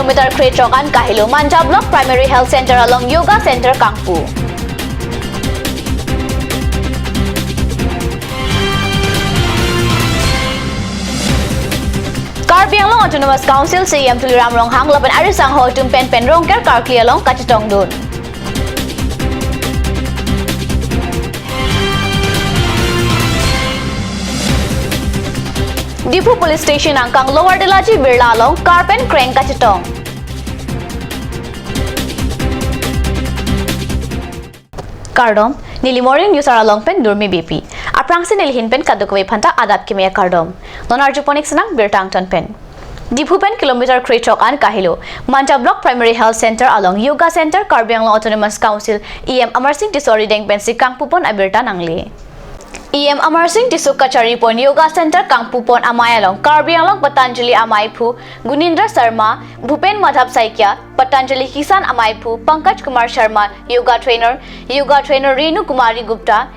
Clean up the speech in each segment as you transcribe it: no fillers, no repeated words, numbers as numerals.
kilometer kretrokan kahilo Manja Block Primary Health Center along Yoga Center Kangpu. Karbi Anglong Autonomous Council CM Tuliram Ronghang laban arisang ho tumpen rongker karkli along Kachitong dun. Dipu Police Station angkang Lower Delaji Birla along Karpen Crane Kachitong. Kardom Nilimori News along pen Durmi BP. Aprangsi nilhin pen kadukwe phanta adat kimia Kardom. Nonarjuponik sanang Birtangton pen. Dipu pen kilometer kretrok an kahilo Manja Block Primary Health Center along Yoga Center Karbi Anglong Autonomous Council EM Amarsing Tisori Deng pen si Kangpupon abirta nangli. EM Amarsing Tisuk Kachari Pon Yoga Center Kangpupon Amayalong Karbi Anglong Patanjali Amaipu Gunindra Sharma Bhupen Madhab Saikia Patanjali Kisan Amaipu Pankaj Kumar Sharma Yoga Trainer Renu Kumari Gupta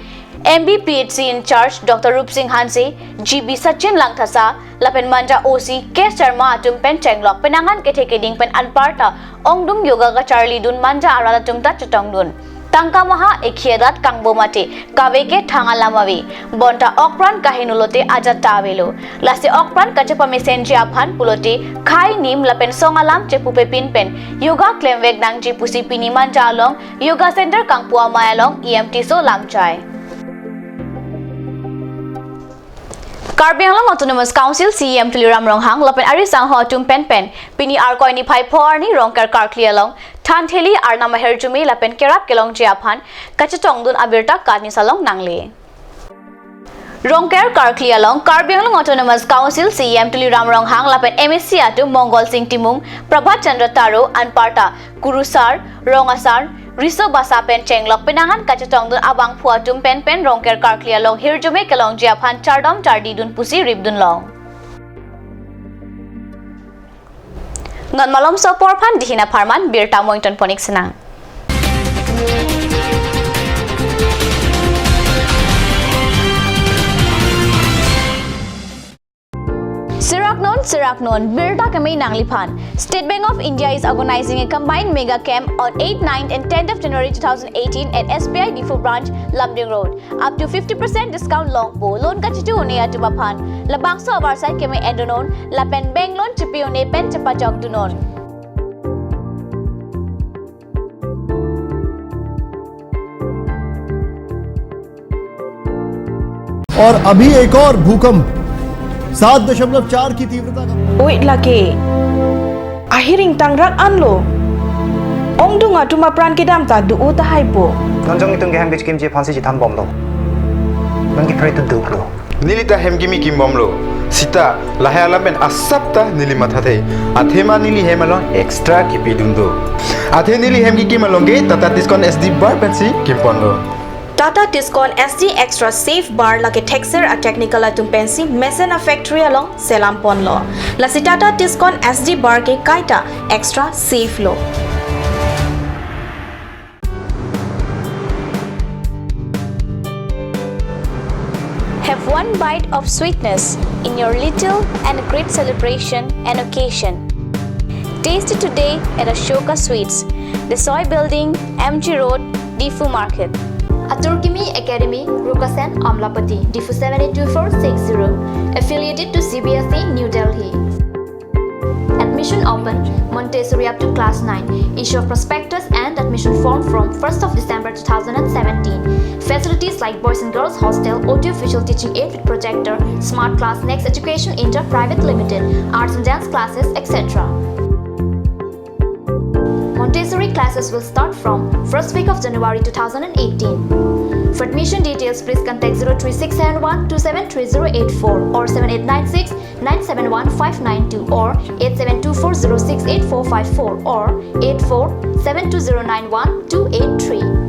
MB PHC in charge Dr. Rup Singh Hanse GB Sachin Langthasa Lapen Manja OC K Sharma Atum Pen Chenglok Penangan Kethekeding Pen Anparta Ongdum Yoga Ka Charlie Dun Manja Arada Tumta Chutong Dun Tangka Maha Ekhedat Kangbomate Kaveke Thangalamawi Bonta Okpran Kahinulote Ajat Tavelo Lasi Okpran Kachapa Mesenji Aphan Pulote Khai Nim Lapen Songalam Chepupe Pinpen Yoga Klemweg Nang Jipusi Piniman Jalong Yoga Center Kangpua Mayalong EMT So Lamchai Karbi Anglong Autonomous Council CM Tuliram Ronghang lapen arisang ho tumpen Pini Arkoi ni Phai Phorni Rongker Karkli along Thantheli Arna Maherjumi lapen Kerap Kelong Jiaphan Kachitong dun abirta Kadni Salong Nangle Rongker Karkli along Karbi Anglong Autonomous Council CM Tuliram Ronghang lapen MSC atu Mongol Singh Timung Prabhat Chandra Taro Anparta Kurusar Rongasar Riso Basapen Chenglok Penangan Kachitong dun abang phua tumpen Rongker Karkli along Hirjume Kelong Jiaphan Chardom Chardi dun Pusi Ribdun Long Ngon malom so porphan dihina pharman birta moington ponik senang Siraknon, Birta Kamay Nangliphan. State Bank of India is organizing a combined mega camp on 8th, 9th and 10th of January 2018 at SBI Difu branch, Lumding Road. Up to 50% discount long po. Loan kachitu one at Tubaphan. Labangso Abarsai Kamay Endonon, Lapen Bank loan chipione pen chapachok dunon. और अभी एक और भूकंप 7.4 की तीव्रता का Wait lagi. Ahiring tangrak anlo. Ong dunga tuma pran kidam ta du uta haipo. Nonjong itong geham bich kimchi phansi jitam bomlo. Nangki pray to duklo. Nilita hemgimi kimbomlo. Sita lahayala ben asapta nili mathate. Athema nili hemalon extra kipidundo. Athe nili hemgi kimalonge tata discount SD bar pensi kimponlo. Tata Discount SD Extra Safe Bar lagi texture a technical atum pensi Mesena Factory along Selampon lo. Lasi Tata Discount SD Bar ke kaita extra safe lo. Have one bite of sweetness in your little and great celebration and occasion. Taste it today at Ashoka Sweets, the Soy Building, MG Road, Difu Market. Aturkimi Academy, Rukasen, Amlapati, Difu 782460, affiliated to CBSE, New Delhi. Admission open, Montessori up to class 9. Issue of prospectus and admission form from 1st of December 2017. Facilities like Boys and Girls Hostel, audio visual teaching aid with projector, Smart Class Next Education Inter Private Limited, arts and dance classes, etc. Montessori classes will start from 1st week of January 2018. For admission details, please contact 03671 273084 or 7896 971 592 or 8724068454 or 8472091283. 283.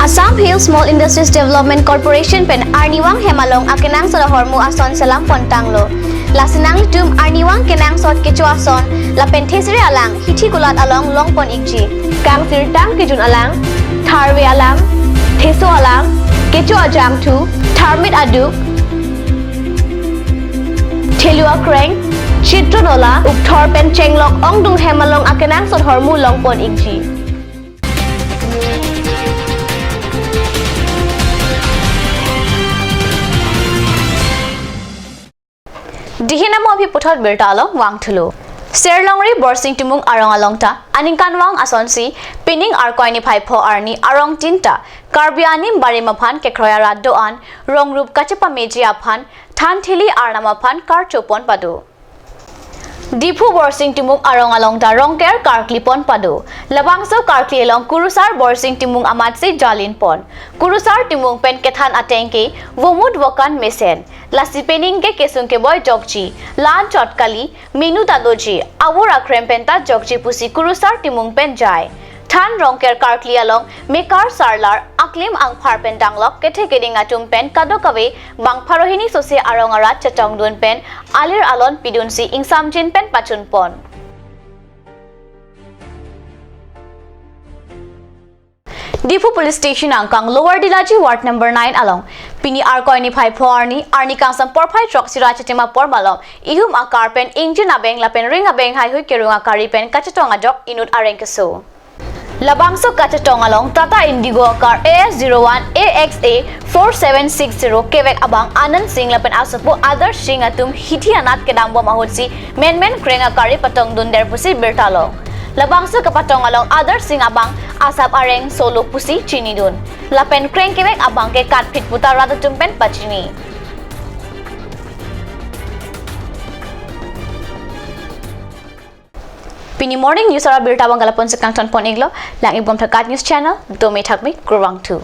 Assam Hill Small Industries Development Corporation pen Arniwang Hemalong akenang sa hormu ason selam pontanglo. Lasinang tum Arniwang kenang sot kecu ason la penthesri alang hithi kulat along longpon ikji. Kang tirtang kijun alang tharwe alang theso alang kecu ajam tu tharmit aduk Thelua kreng Chitronola ukthor pen chenglok ongdung hemalong akenang sot hormu longpon ikji. Dihina mo abhi puthot birta along wang thulu. Serlongri borsing timung arong alongta aningkan wang asonsi pining arkoini phaipo arni arong tinta karbianim barimaphan kekroya raddoan rongrup kachepa meji aphan than thili arnamaphan kar chopon padu. Dipu borsing timung arong alongta rongker karklipon padu. Labangso karkli along kurusar borsing timung amatsi jalin pon. Kurusar timung pen kethan atengke womud wokan mesen. Lasi pening ke kesung ke boy jogji. Lan chotkali minu dadoji. Awur akrem penta jogji pusi kurusar timung pen jai. Than rongker karkli along mekar sarlar aklim ang phar pen danglok kethe keding atum pen kadokawe bang pharohini sose arongara chatong dun pen alir alon pidunsi ingsam jin pen pachun pon. Dipu Police Station angkang Lower Dilaji Ward number 9 along Pini Arkoini Phai Phoarni Arni kangsam porphai truck sirachatima pormalom ihum akar pen engine abeng lapen ring abeng hai hui kerunga kari pen kachatong ajok inut arengkeso. Labangso kachatong along Tata Indigo car AS01 AXA 4760 Quebec abang Anand Singh lapen asapu Adarsh Singh atum hithi anat kedambo mahutsi men krenga kari patong dunder pusi bertalong. Labangso kapatong along Adarsh Singh abang asap areng solo pusi chinidun. Lapen kreng Quebec abang ke kat fit putar radatum pen pachini. Pini morning news ara birta bang galapon sekang ton pon iglo lang ibom thakat news channel domi thakmi kurwang 2